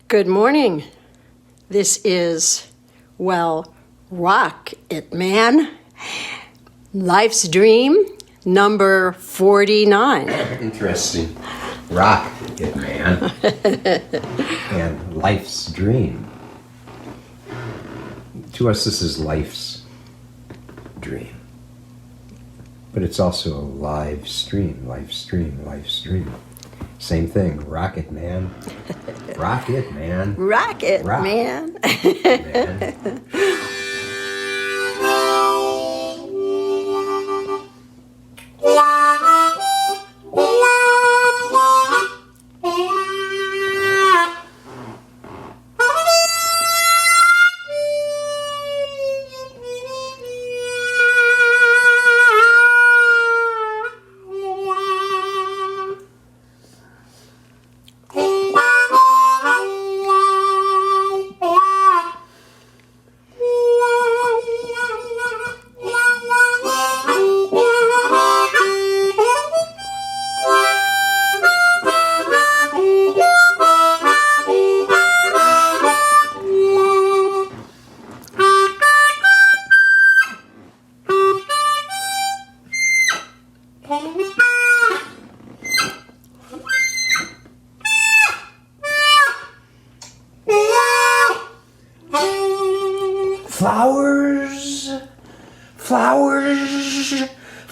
Good morning. This is, well, Rock It Man. Life's Dream, number 49. Interesting. Rock It Man. And Life's Dream. To us, this is life's dream. But it's also a live stream. Live stream, live stream. Same thing. Rock it, man. Rock it, man. Rock it, Rock. man. Man.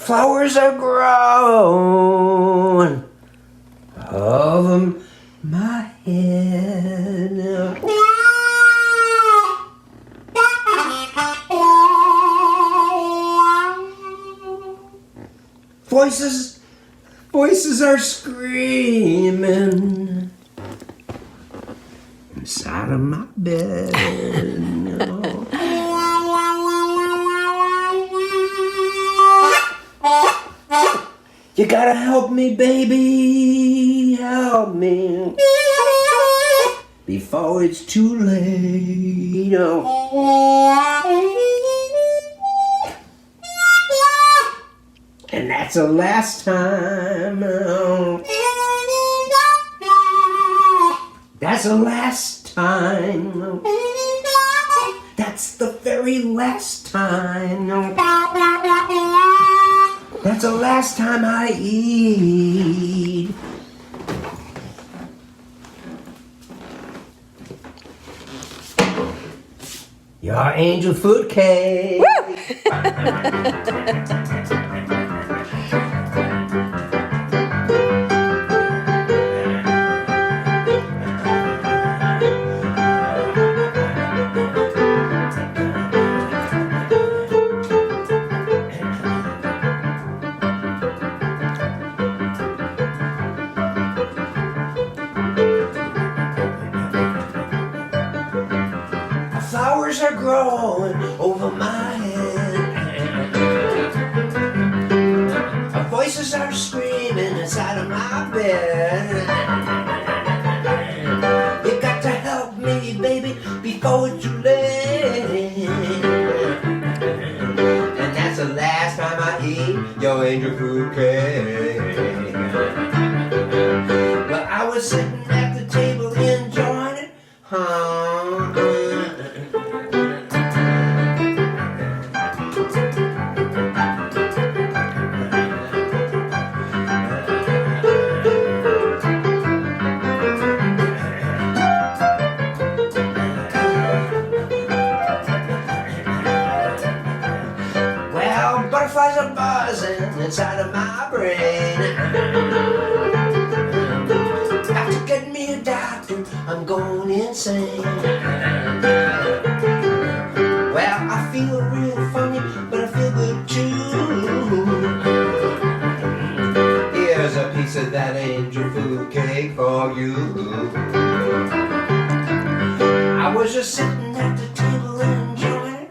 Flowers are growing over my head. Voices are screaming inside of my bed. You gotta help me, baby, help me, before it's too late. And that's the last time. That's the last time. That's the very last time. That's the last time I eat. Your angel food cake. Flowers are growing over my head. Voices are screaming inside of my bed. You got to help me, baby, before it's too late. And that's the last time I eat your angel food cake. But I was sitting at the table enjoying it. Butterflies are buzzing inside of my brain. Got to get me a doctor, I'm going insane. Well, I feel real funny, but I feel good too. Here's a piece of that angel food cake for you. I was just sitting at the table enjoying it.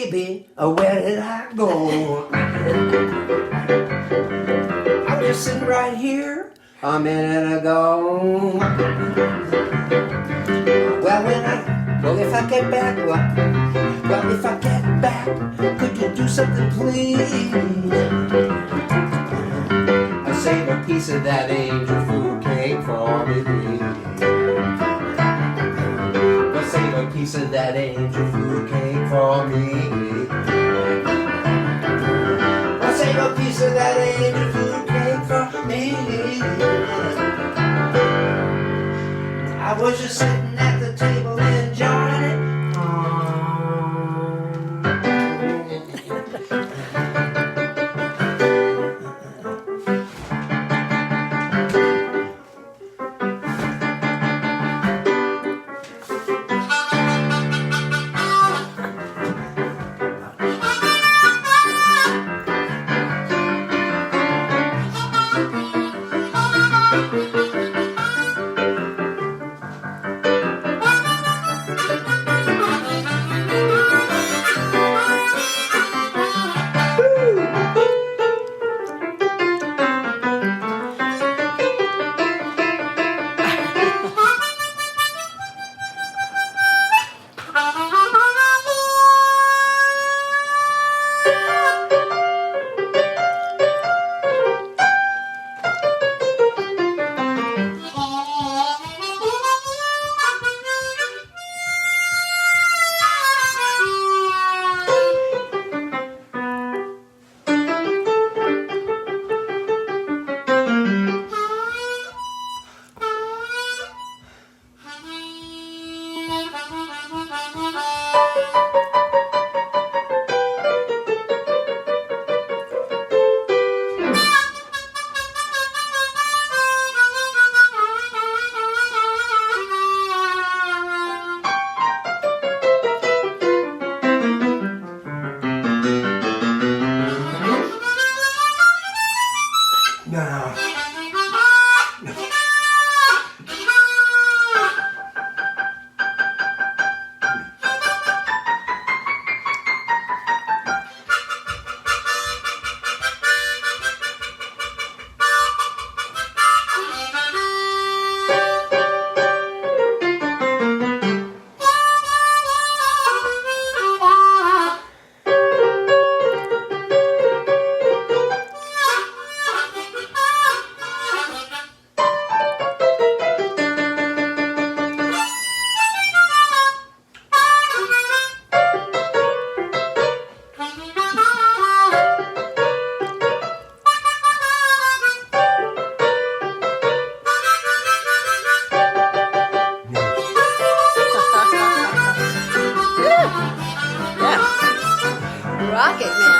baby, where did I go? I was just sitting right here a minute ago. Well, if I get back, if I get back, could you do something, please? I'll save a piece of that angel food cake for me, please. I'll save a piece of that angel food cake for me. I'll save a piece of that angel food cake for me. I was just sitting at the table enjoying it. Rocket Man.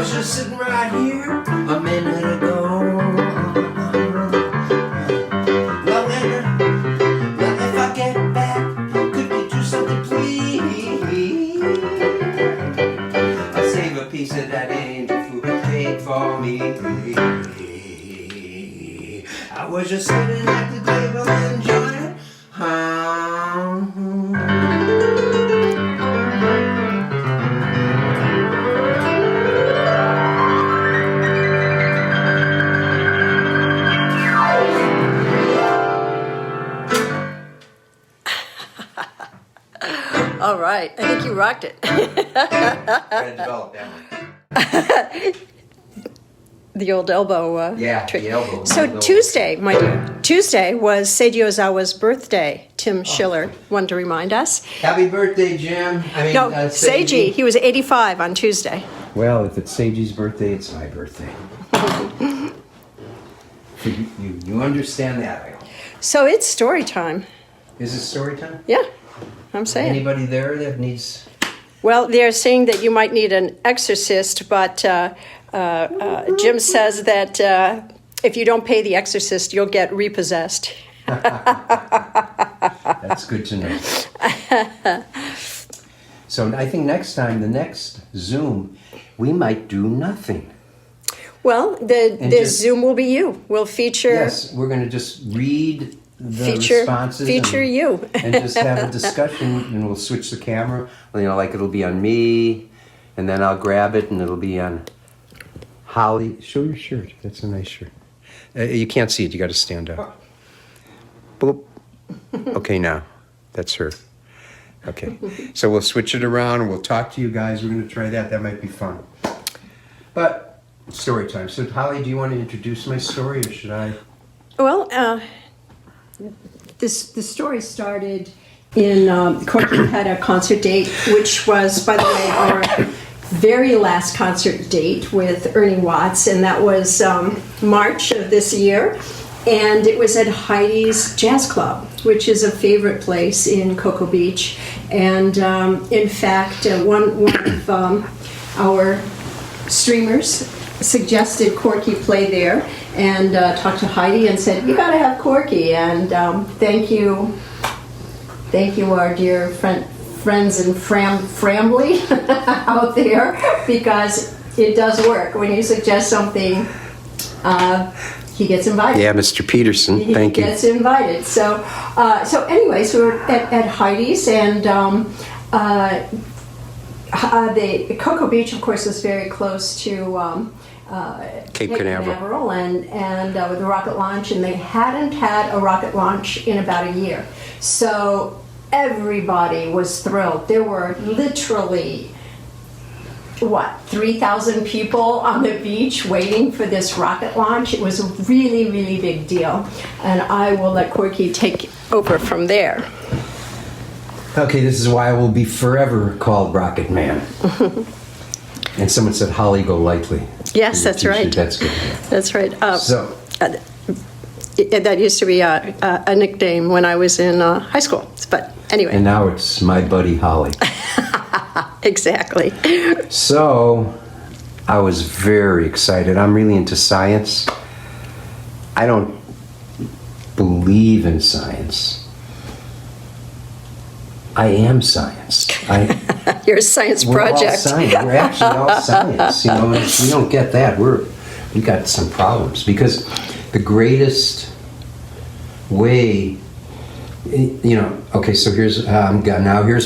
was just sitting right here a minute ago. Well, if I get back, could you do something, please? I'll save a piece of that angel food cake for me. I was just sitting at the table enjoying it. All right. I think you rocked it. Gotta develop that one. The old elbow Yeah, trick. the elbow. So Tuesday, my dear, Tuesday was Seiji Ozawa's birthday. Tim Schiller wanted to remind us. Happy birthday, Jim. No, Seiji, he was 85 on Tuesday. Well, if it's Seiji's birthday, it's my birthday. you understand that, I hope. So it's story time. Is it story time? Yeah, I'm saying. Anybody there that needs... Well, they're saying that you might need an exorcist, but Jim says that if you don't pay the exorcist, you'll get repossessed. That's good to know. So I think next time, the next Zoom, we might do nothing. Well, the Zoom will be you. We'll feature... Yes, we're going to just read the responses. Feature you. And just have a discussion, and we'll switch the camera. You know, like it'll be on me, and then I'll grab it, and it'll be on Holly. Show your shirt. That's a nice shirt. You can't see it. You got to stand up. Boop. Okay, now. That's her. Okay. So we'll switch it around, and we'll talk to you guys. We're going to try that. That might be fun. But story time. So, Holly, do you want to introduce my story, or should I? Well, the story started in Corky had a concert date, which was, by the way, our very last concert date with Ernie Watts, and that was March of this year. And it was at Heidi's Jazz Club, which is a favorite place in Cocoa Beach. And in fact, one of our streamers suggested Corky play there, and talked to Heidi and said, "You got to have Corky." And thank you, our dear friends in Framley out there, because it does work when you suggest something. He gets invited. Yeah, Mr. Peterson, thank you. He gets invited. So anyways, we were at Heidi's, and the Cocoa Beach, of course, is very close to Cape Canaveral, and with the rocket launch, and they hadn't had a rocket launch in about a year. So everybody was thrilled. There were literally 3,000 people on the beach waiting for this rocket launch. It was a really, really big deal. And I will let Corky take over from there. Okay, this is why I will be forever called Rocket Man. And someone said, "Holly, go lightly." Yes, that's right. That's good. That's right. So that used to be a nickname when I was in high school. But anyway. And now it's my buddy Holly. Exactly. So I was very excited. I'm really into science. I don't believe in science. I am science. You're a science project. We're all science. We're actually all science. You know, and if we don't get that, we got some problems, because the greatest way, you know. Okay, so here's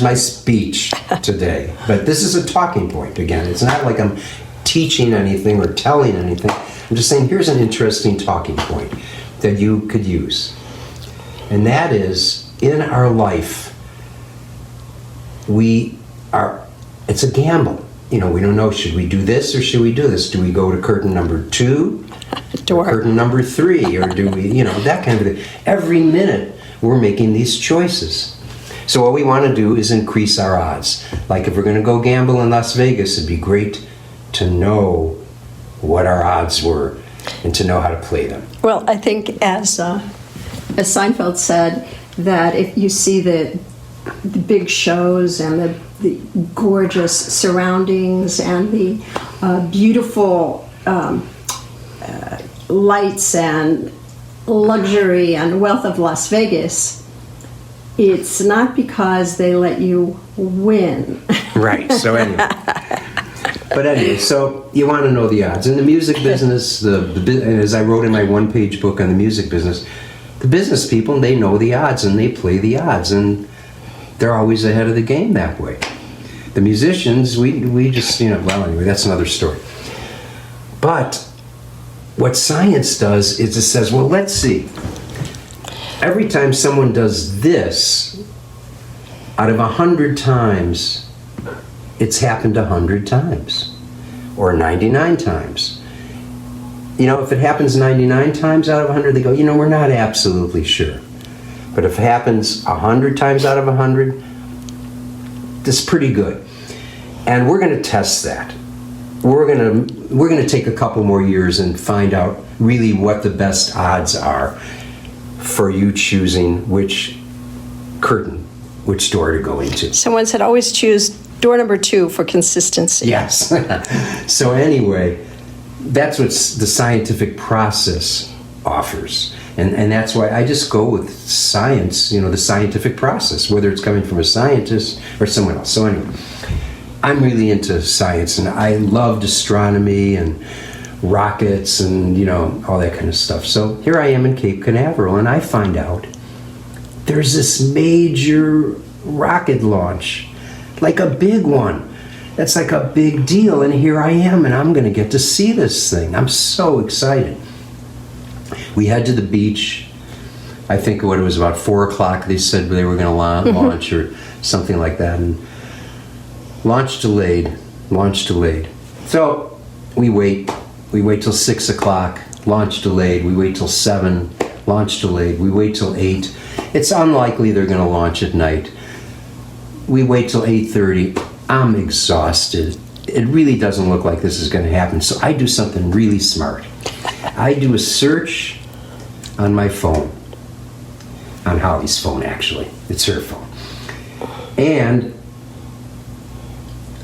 my speech today. But this is a talking point again. It's not like I'm teaching anything or telling anything. I'm just saying here's an interesting talking point that you could use, and that is, in our life, it's a gamble. You know, we don't know, should we do this or should we do this? Do we go to curtain number 2? Or curtain number 3? Or do we, you know, that kind of thing. Every minute we're making these choices. So what we want to do is increase our odds. Like if we're going to go gamble in Las Vegas, it'd be great to know what our odds were and to know how to play them. Well, I think as Seinfeld said, that if you see the big shows and the gorgeous surroundings and the beautiful lights and luxury and wealth of Las Vegas, it's not because they let you win. Right. So anyway. But anyway, so you want to know the odds. In the music business, as I wrote in my one-page book on the music business, the business people, they know the odds and they play the odds, and they're always ahead of the game that way. The musicians, we just, well, anyway, that's another story. But what science does is it says, well, let's see. Every time someone does this, out of 100 times, it's happened 100 times, or 99 times. If it happens 99 times out of 100, they go, we're not absolutely sure. But if it happens 100 times out of 100, that's pretty good. And we're going to test that. We're going to take a couple more years and find out really what the best odds are for you choosing which door to go into. Someone said always choose door number 2 for consistency. Yes. So anyway, that's what the scientific process offers. And that's why I just go with science, the scientific process, whether it's coming from a scientist or someone else. So anyway, I'm really into science, and I loved astronomy and rockets and, all that kind of stuff. So here I am in Cape Canaveral, and I find out there's this major rocket launch, like a big one. That's like a big deal, and here I am, and I'm going to get to see this thing. I'm so excited. We head to the beach. I think it was about 4 o'clock. They said they were going to launch or something like that, and launch delayed. So we wait till 6 o'clock, launch delayed. We wait till 7, launch delayed. We wait till 8. It's unlikely they're going to launch at night. We wait till 8:30. I'm exhausted. It really doesn't look like this is going to happen. So I do something really smart. I do a search on my phone. On Holly's phone, actually. It's her phone. And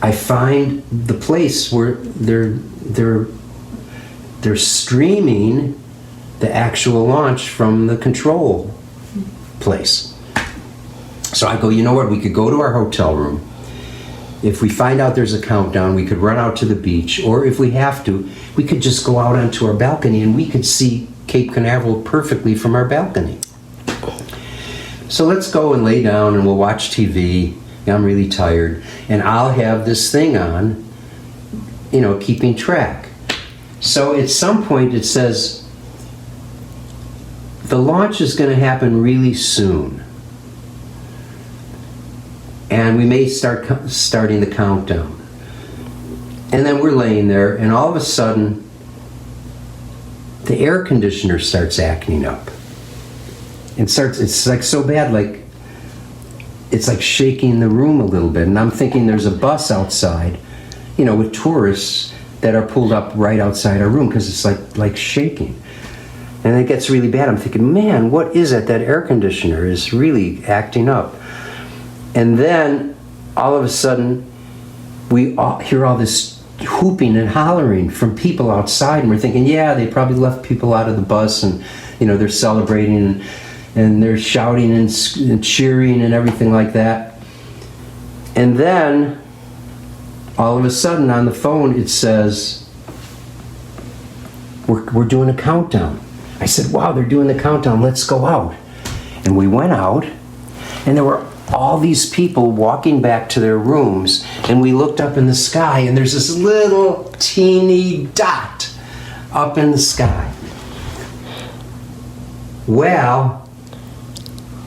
I find the place where they're streaming the actual launch from the control place. So I go, you know what, we could go to our hotel room. If we find out there's a countdown, we could run out to the beach, or if we have to, we could just go out onto our balcony and we could see Cape Canaveral perfectly from our balcony. So let's go and lay down and we'll watch TV. I'm really tired. And I'll have this thing on, keeping track. So at some point it says, the launch is going to happen really soon. And we may starting the countdown. And then we're laying there, and all of a sudden, the air conditioner starts acting up. It's like so bad, like it's like shaking the room a little bit. And I'm thinking there's a bus outside, with tourists that are pulled up right outside our room because it's like shaking. And it gets really bad. I'm thinking, man, what is it? That air conditioner is really acting up. And then, all of a sudden, we hear all this whooping and hollering from people outside, and we're thinking, yeah, they probably left people out of the bus, and they're celebrating, and they're shouting and cheering and everything like that. And then, all of a sudden, on the phone, it says, we're doing a countdown. I said, wow, they're doing the countdown, let's go out. And we went out, and there were all these people walking back to their rooms, and we looked up in the sky, and there's this little teeny dot up in the sky. Well,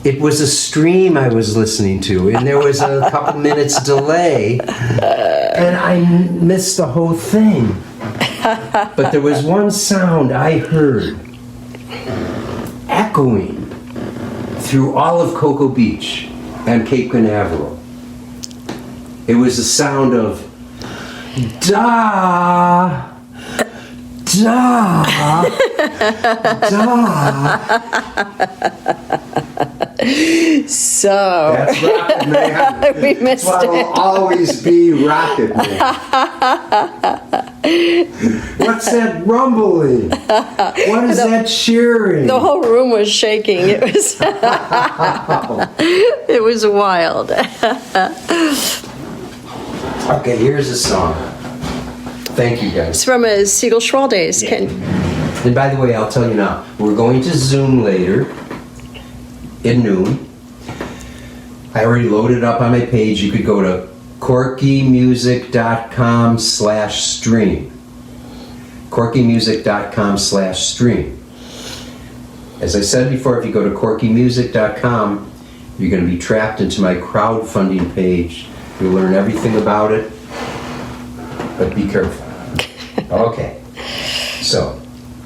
it was a stream I was listening to, and there was a couple minutes delay, and I missed the whole thing. But there was one sound I heard echoing through all of Cocoa Beach and Cape Canaveral. It was the sound of da, da, da. So That's Rocket Man. we missed That's why it. will always be Rocket Man. What's that rumbling? What is that cheering? The whole room was shaking. It was it was wild. Okay, here's a song. Thank you, guys. It's from a Siegel Schwal days. Yeah. And by the way, I'll tell you now, we're going to Zoom later at noon. I already loaded it up on my page. You could go to corkymusic.com/stream. corkymusic.com/stream. As I said before, if you go to corkymusic.com, you're going to be trapped into my crowdfunding page. You'll learn everything about it, but be careful. Okay, so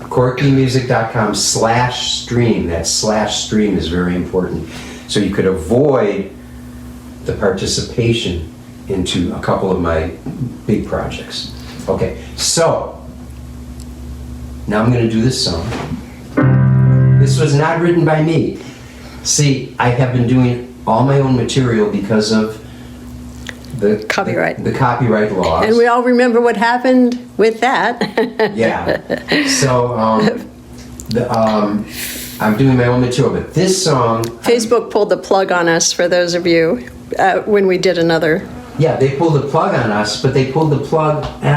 corkymusic.com/stream. That /stream is very important. So you could avoid the participation into a couple of my big projects. Okay, so now I'm going to do this song. This was not written by me. See, I have been doing all my own material because of the Copyright. the copyright laws. And we all remember what happened with that. Yeah. So I'm doing my own material, but this song. Facebook pulled the plug on us, for those of you, when we did another. Yeah, they pulled the plug on us, but they pulled the plug, and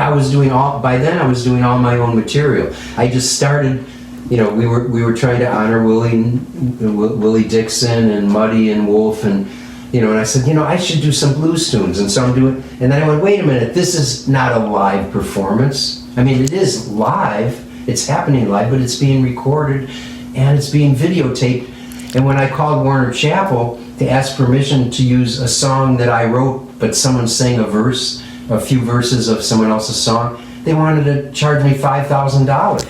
by then I was doing all my own material. I just started, we were trying to honor Willie Dixon and Muddy and Wolf, and and I said, I should do some blues tunes, and so I'm doing, and then I went, wait a minute, this is not a live performance. I mean, it is live, it's happening live, but it's being recorded, and it's being videotaped. And when I called Warner Chappell to ask permission to use a song that I wrote, but someone sang a few verses of someone else's song, they wanted to charge me $5,000.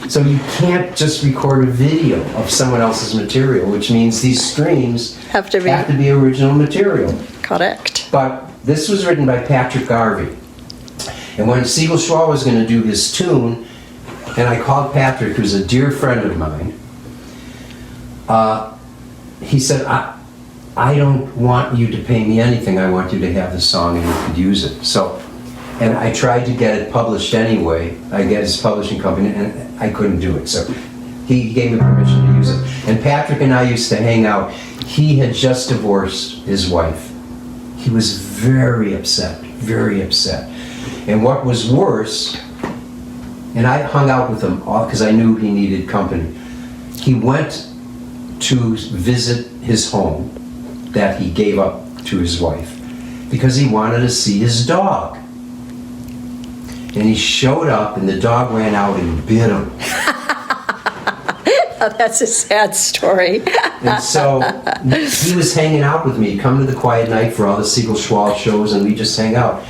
So you can't just record a video of someone else's material, which means these streams Have to be original material. correct. But this was written by Patrick Garvey. And when Siegel Schwal was going to do his tune, and I called Patrick, who's a dear friend of mine, he said, I don't want you to pay me anything. I want you to have the song and you could use it. So, and I tried to get it published anyway. I get his publishing company, and I couldn't do it. So he gave me permission to use it. And Patrick and I used to hang out. He had just divorced his wife. He was very upset, very upset. And what was worse, and I hung out with him because I knew he needed company. He went to visit his home that he gave up to his wife because he wanted to see his dog. And he showed up, and the dog ran out and bit him. Oh, that's a sad story. And so he was hanging out with me. He'd come to the Quiet Night for all the Siegel Schwal shows, and we just hang out.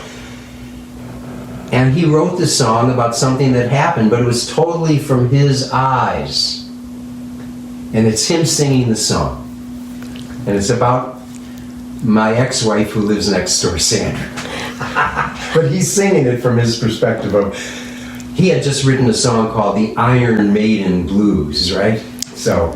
And he wrote this song about something that happened, but it was totally from his eyes. And it's him singing the song. And it's about my ex-wife who lives next door, Sandra. But he's singing it from his perspective of, he had just written a song called the Iron Maiden Blues, right? So.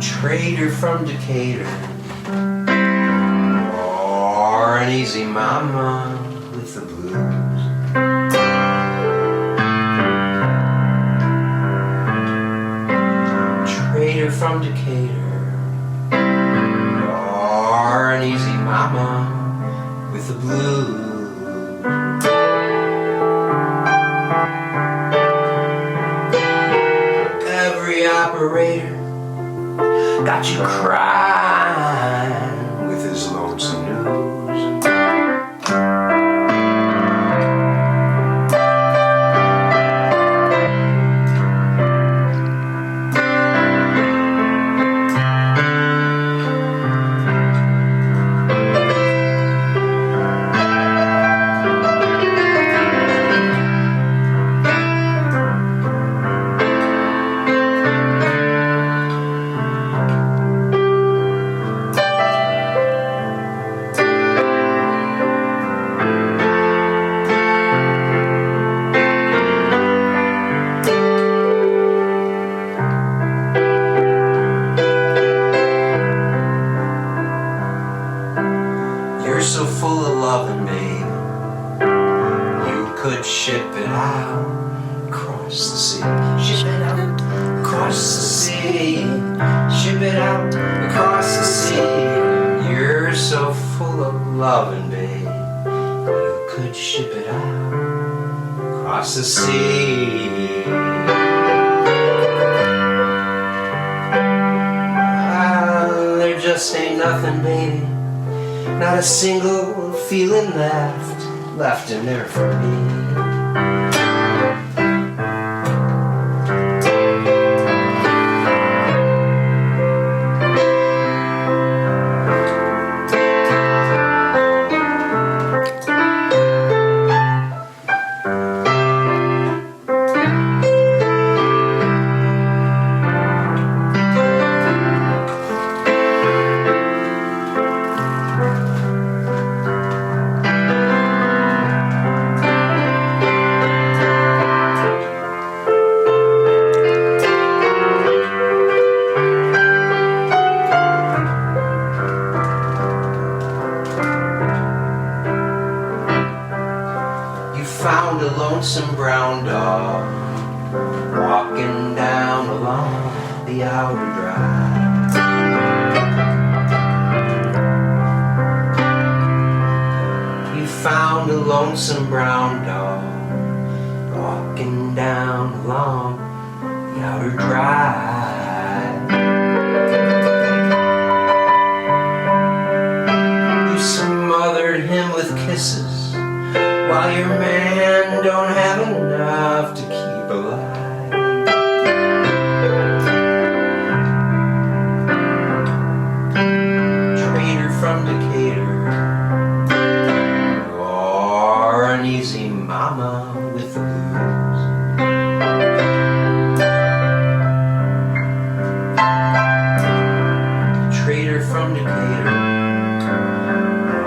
Traitor from Decatur, or an easy mama with the blues. Traitor from Decatur, or an easy mama with the blues. Every operator got you crying it out across the sea. Ship it out across the sea. Ship it out across the sea. You're so full of loving, babe. You could ship it out across the sea. There just ain't nothing, baby. Not a single feeling left in there for me. Found a lonesome brown dog walking down along the outer drive. You found a lonesome brown dog walking down along the outer drive. You smothered him with kisses while your man don't have enough to keep alive. Traitor from Decatur, you're an easy mama with the blues. Traitor from Decatur,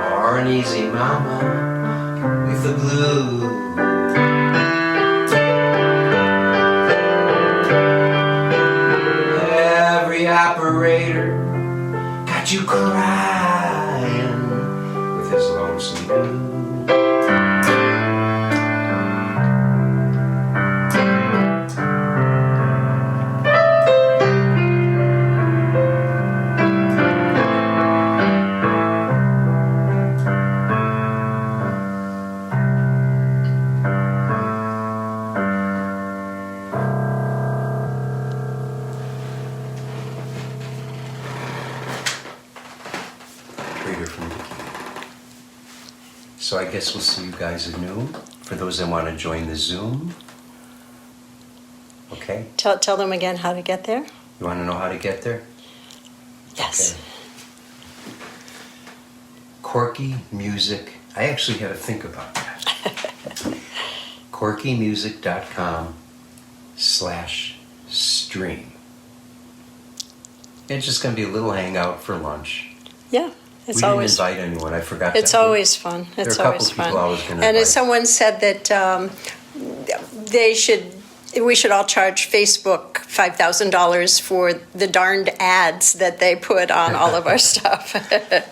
you're an easy mama with the blue. Every operator got you crying with his lonesome blue. So I guess we'll see you guys at noon. For those that want to join the Zoom. Okay? Tell them again how to get there. You want to know how to get there? Yes. Okay. Corky Music. I actually had to think about that. CorkyMusic.com/stream. It's just going to be a little hangout for lunch. Yeah. It's we didn't always invite anyone. I forgot. It's always fun. It's there are a always couple fun. people I was going to And invite. as someone said that we should all charge Facebook $5,000 for the darned ads that they put on all of our stuff.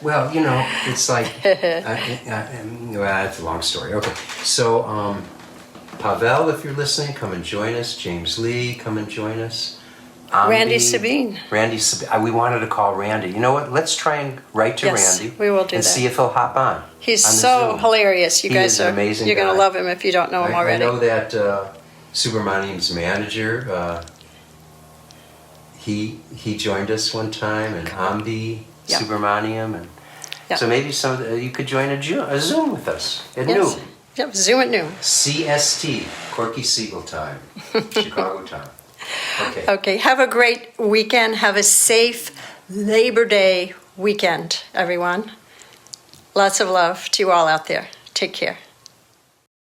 Well, you know, it's like well, it's a long story. Okay, so Pavel, if you're listening, come and join us. James Lee, come and join us. Randy Sabine. Randy Sabine. We wanted to call Randy. You know what? Let's try and write to Randy. We will do and that. see if he'll hop on. He's on the so Zoom. hilarious. You he guys is an are amazing you're going guy. to love him if you don't know him already. I know that Subramaniam's manager, he joined us one time, and Ambi Yep. Subramaniam, and Yep. so maybe you could join a Zoom with us at noon. Yep, Zoom at noon. CST, Corky Siegel time, Chicago time. Okay. Okay, have a great weekend. Have a safe Labor Day weekend, everyone. Lots of love to you all out there. Take care.